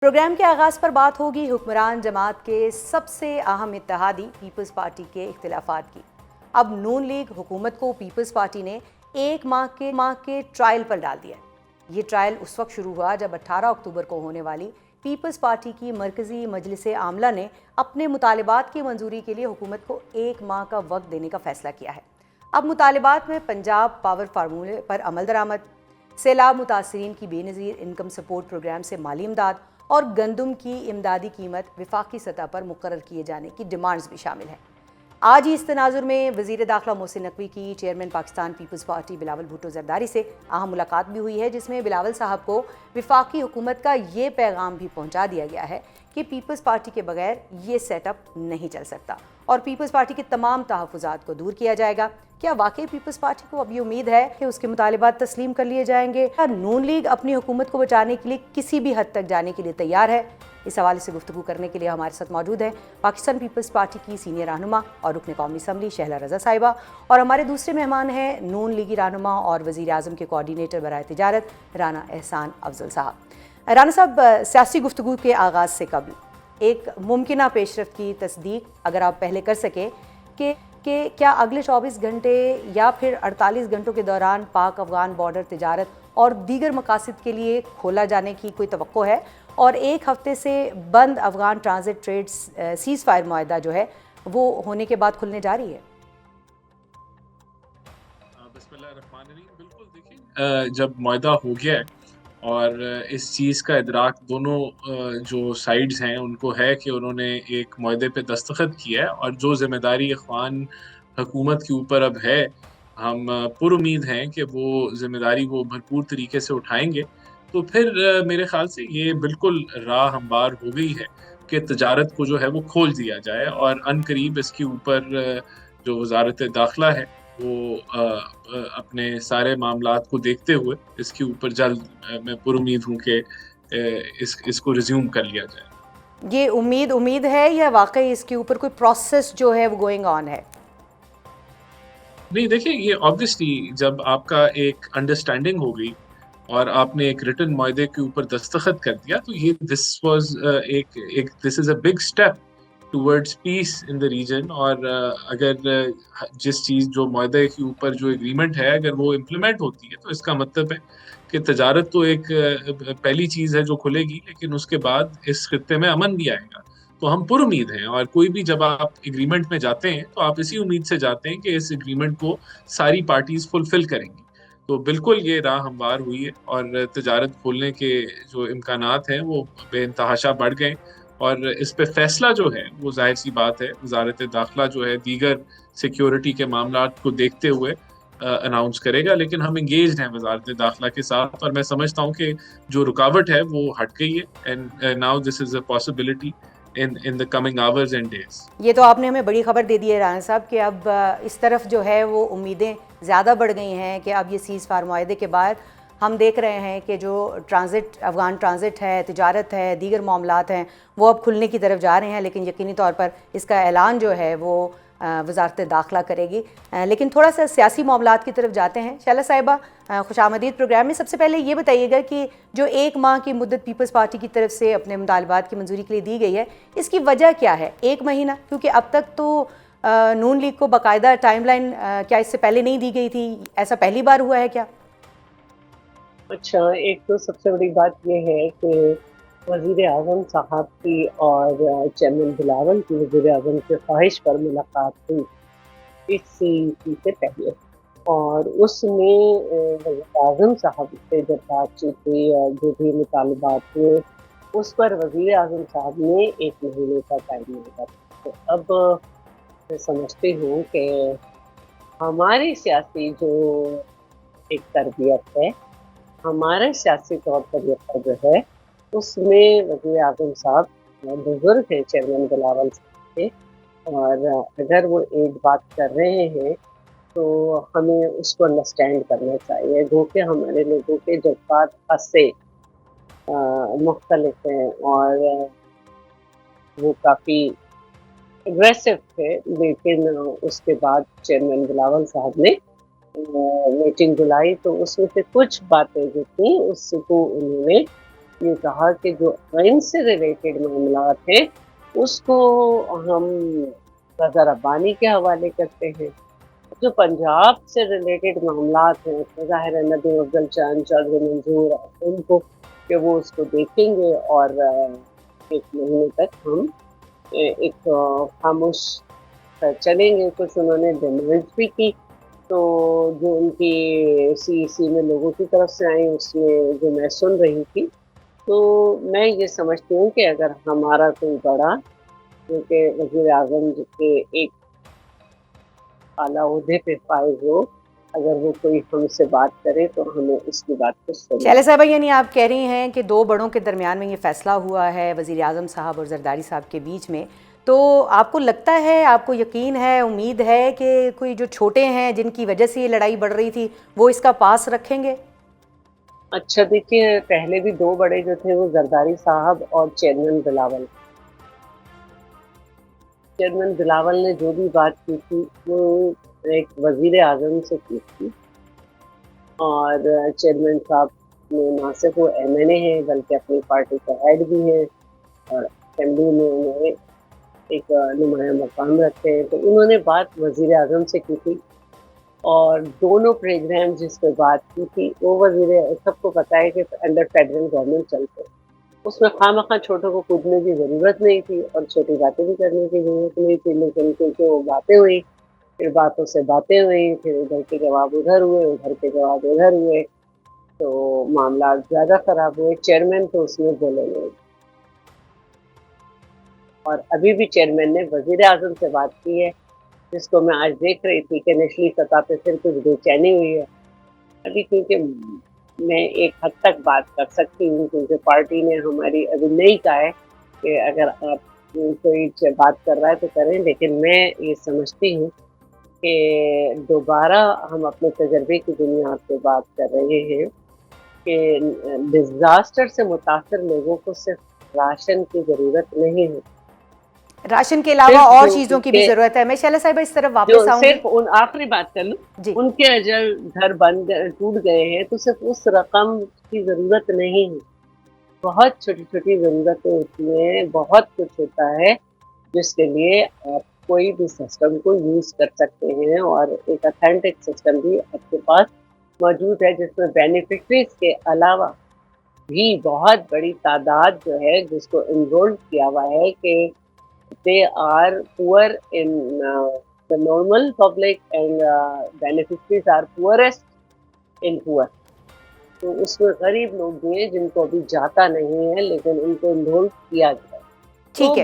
Programme के आगाज़ पर बात होगी हुक्मरान जमात के सबसे अहम इत्तेहादी पीपल्स पार्टी के इख्तिलाफात की। अब नून लीग हुकूमत को पीपल्स पार्टी ने एक माह के ट्रायल पर डाल दिया है। ये ट्रायल उस वक्त शुरू हुआ जब 18 अक्टूबर को होने वाली पीपल्स पार्टी की मरकज़ी मजलिस आमला ने अपने मुतालिबात की मंजूरी के लिए हुकूमत को एक माह का वक्त देने का फैसला किया है। अब मुतालिबात में पंजाब पावर फार्मूले पर अमल दरामद, सैलाब मुतासरीन की बेनज़ीर इनकम सपोर्ट प्रोग्राम से माली इमदाद और गंदम की इमदादी कीमत वफाकी सतह पर मुकर्रर किए जाने की डिमांड्स भी शामिल हैं। आज ही इस तनाजुर में वज़ीर दाखिला मोहसिन नकवी की chairman Pakistan Peoples Party Bilawal Bhutto Zardari से अहम मुलाकात भी हुई है, जिसमें बिलावल साहब को वफाकी हुकूमत का ये पैगाम भी पहुँचा दिया गया है कि पीपल्स पार्टी के बगैर ये सेटअप नहीं चल सकता और पीपल्स पार्टी के तमाम तहफ़्फ़ुज़ात को दूर किया जाएगा। क्या वाकई पीपल्स पार्टी को अब ये उम्मीद है कि उसके मुतालिबात तस्लीम कर लिए जाएंगे? क्या नून लीग अपनी हुकूमत को बचाने के लिए किसी भी हद तक जाने के लिए तैयार है? इस हवाले से गुफ्तगू करने के लिए हमारे साथ मौजूद हैं पाकिस्तान पीपल्स पार्टी की सीनियर रहनुमा और रुकन कौमी असम्बली शहला रज़ा साहिबा, और हमारे दूसरे मेहमान हैं नून लीगी रहनुमा और वज़ीर आज़म के कोऑर्डिनेटर बराए तिजारत राना एहसान अफजल साहब। राना साहब, सियासी गुफ्तगू के आगाज़ से कबल एक मुमकिना पेशरफ्त की तस्दीक अगर आप पहले कर सकें कि क्या अगले 24 घंटे या फिर 48 घंटों के दौरान पाक अफ़गान बॉर्डर तिजारत और दीगर मकासद के लिए खोला जाने की कोई तवक्को है, और एक हफ्ते से बंद Afghan transit trades ceasefire मुआहदा जो है वो होने के बाद खुलने जा रही है? बिस्मिल्लाहिर्रहमानिर्रहीम। बिल्कुल, देखिए, जब मुआहदा हो गया है और इस चीज़ का इदराक दोनों जो साइड्स हैं उनको है कि उन्होंने एक मुआहदे पे दस्तखत किया है और जो ज़िम्मेदारी अफ़गान हुकूमत के ऊपर अब है, हम पुरुम्मीद हैं कि वो ज़िम्मेदारी वो भरपूर तरीके से उठाएंगे। तो फिर मेरे ख़्याल से ये बिल्कुल राह हमवार हो गई है कि तजारत को जो है वो खोल दिया जाए और अनकरीब इसके ऊपर जो वज़ारत दाखिला है वो अपने सारे मामलात को देखते हुए इसके ऊपर जल्द मैं पुरुम्मीद हूँ कि इसको रिज्यूम कर लिया जाए। ये उम्मीद है या वाकई इसके ऊपर कोई प्रोसेस जो है वो गोइंग ऑन है? नहीं, देखिए, ये ऑब्वियसली जब आपका एक अंडरस्टैंडिंग हो गई और आपने एक रिटन मुआहदे के ऊपर दस्तखत कर दिया, तो ये this is a big step towards peace in the region. और अगर जिस चीज़ जो मुआहदे के ऊपर जो एग्रीमेंट है अगर वो इम्प्लीमेंट होती है तो इसका मतलब है कि तजारत तो एक पहली चीज़ है जो खुलेगी, लेकिन उसके बाद इस खित्ते में अमन भी आएगा। तो हम पुरुम्मीद हैं, और कोई भी जब आप एग्रीमेंट में जाते हैं तो आप इसी उम्मीद से जाते हैं कि इस एग्रीमेंट को सारी पार्टीज फुलफिल करेंगी। तो बिल्कुल ये राह हमवार हुई है और तजारत खोलने के जो इम्कानात हैं वो बेइंतहाशा बढ़ गए, और इस पे फैसला जो है वो जाहिर सी बात है वजारत दाखिला जो है दीगर सिक्योरिटी के मामलात को देखते हुए अनाउंस करेगा। लेकिन हम इंगेज्ड हैं वजारत दाखिला के साथ, और मैं समझता हूँ कि जो रुकावट है वो हट गई है, and now this is a possibility in the coming hours and days। ये तो आपने हमें बड़ी खबर दे दी है राना साहब कि अब इस तरफ जो है वो उम्मीदें ज़्यादा बढ़ गई हैं कि अब ये सीज़ फायर मुआहदे के बाद हम देख रहे हैं कि जो ट्रांजिट अफ़गान ट्रांजिट है, तिजारत है, दीगर मामलात हैं वो अब खुलने की तरफ जा रहे हैं, लेकिन यकीनी तौर पर इसका ऐलान जो है वो वज़ारत दाखिला करेगी। लेकिन थोड़ा सा सियासी मामलात की तरफ जाते हैं। शैला साहिबा, खुशामदीद प्रोग्राम में। सबसे पहले ये बताइएगा कि जो एक माह की मुद्दत पीपल्स पार्टी की तरफ से अपने मुतालबात की मंजूरी के लिए दी गई है, इसकी वजह क्या है? एक महीना, क्योंकि अब तक तो नून लीग को बाकायदा टाइमलाइन क्या इससे पहले नहीं दी गई थी? ऐसा पहली बार हुआ है क्या? अच्छा, एक तो सबसे बड़ी बात ये है कि वज़ीर आज़म साहब की और चेयरमैन बिलावल की वज़ीर आज़म की ख्वाहिश पर मुलाकात हुई इस चीज़ से पहले, और उसमें वज़ीर आज़म साहब से जब बातचीत हुई और जो भी मुतालबात हुए उस पर वज़ीर आज़म साहब ने 1 महीने का टाइम मांगा। तो अब मैं समझती हूँ कि हमारी सियासी जो एक तरबियत है, हमारे सियासी तौर तरीक़ा जो है उसमें वज़ीर आज़म साहब बुज़ुर्ग हैं चेयरमैन बिलावल साहब के, और अगर वो एक बात कर रहे हैं तो हमें उसको अंडरस्टैंड करना चाहिए। जो कि हमारे लोगों के जज़्बात हद से मुख्तलिफ हैं और वो काफ़ी एग्रेसिव थे, लेकिन उसके बाद चेयरमैन बिलावल साहब ने मीटिंग बुलाई तो उसमें से कुछ बातें जो थी उसको उन्होंने یہ کہا کہ جو آئین سے ریلیٹڈ معاملات ہیں اس کو ہم رضا ربانی کے حوالے کرتے ہیں، جو پنجاب سے ریلیٹڈ معاملات ہیں تو ظاہر ہے ندیم افضل چاند، چودھری منظور ان کو کہ وہ اس کو دیکھیں گے، اور ایک مہینے تک ہم ایک خاموش چلیں گے۔ کچھ انہوں نے ڈیمانڈ بھی کی، تو جو ان کی سی سی میں لوگوں کی طرف سے آئی اس میں جو میں سن رہی تھی، تو میں یہ سمجھتی ہوں کہ اگر ہمارا کوئی بڑا، کیونکہ وزیر اعظم کے ایک اعلیٰ عہدے پہ فائز ہو، اگر وہ کوئی ہم سے بات کرے تو ہمیں اس کی بات کو سننا۔ شیلہ صاحبہ، یعنی آپ کہہ رہی ہیں کہ دو بڑوں کے درمیان میں یہ فیصلہ ہوا ہے وزیر اعظم صاحب اور زرداری صاحب کے بیچ میں، تو آپ کو لگتا ہے، آپ کو یقین ہے، امید ہے کہ کوئی جو چھوٹے ہیں جن کی وجہ سے یہ لڑائی بڑھ رہی تھی وہ اس کا پاس رکھیں گے؟ اچھا دیکھیے، پہلے بھی دو بڑے جو تھے وہ زرداری صاحب اور چیئرمین بلاول۔ چیئرمین بلاول نے جو بھی بات کی تھی وہ ایک وزیر اعظم سے کی تھی، اور چیئرمین صاحب نے نہ صرف وہ ایم این اے ہیں بلکہ اپنی پارٹی کا ہیڈ بھی ہیں، اور اسمبلی میں انہوں نے ایک نمایاں مقام رکھتے ہیں، تو انہوں نے بات وزیر اعظم سے کی تھی، اور دونوں پروگرام جس پہ بات کی تھی وہ سب کو پتہ ہے کہ انڈر فیڈرل گورنمنٹ چلتے ہیں، اس میں خواہ چھوٹوں کو کودنے کی ضرورت نہیں تھی اور چھوٹی باتیں بھی کرنے کی ضرورت نہیں تھی، لیکن کیونکہ وہ باتیں ہوئی، پھر باتوں سے باتیں ہوئی، پھر ادھر کے جواب ادھر ہوئے، ادھر کے جواب ادھر ہوئے، تو معاملات زیادہ خراب ہوئے۔ چیئرمین تو اس میں بولے نہیں، اور ابھی بھی چیئرمین نے وزیر اعظم سے بات کی ہے، جس کو میں آج دیکھ رہی تھی کہ نچلی سطح پہ پھر کچھ بے چینی ہوئی ہے ابھی، کیونکہ میں ایک حد تک بات کر سکتی ہوں کیونکہ پارٹی نے ہماری ابھی نہیں کہا ہے کہ اگر آپ کوئی بات کر رہا ہے تو کریں، لیکن میں یہ سمجھتی ہوں کہ دوبارہ ہم اپنے تجربے کی بنیاد پہ بات کر رہے ہیں کہ ڈیزاسٹر سے متاثر لوگوں کو صرف راشن کی ضرورت نہیں ہے، راشن کے علاوہ اور چیزوں کی بھی ضرورت ہے۔ میں شیلہ صاحبہ اس طرف واپس آؤں گی۔ صرف آخری بات کر لوں، جی، ان کے اجل گھر بند ٹوٹ گئے ہیں تو صرف اس رقم کی ضرورت نہیں ہے، بہت چھوٹی چھوٹی ضرورتیں ہوتی ہیں، بہت کچھ ہوتا ہے جس کے لیے آپ کوئی بھی سسٹم کو یوز کر سکتے ہیں، اور ایک اتھینٹک سسٹم بھی آپ کے پاس موجود ہے جس میں بینیفیشریز کے علاوہ بھی بہت بڑی تعداد جو ہے جس کو انرول کیا ہوا ہے کہ they are poor in the normal public and beneficiaries are poorest in poor. تو اس میں غریب لوگ بھی ہیں جن کو ابھی جاتا نہیں ہے لیکن ان کو انرول کیا جائے۔ ٹھیک ہے۔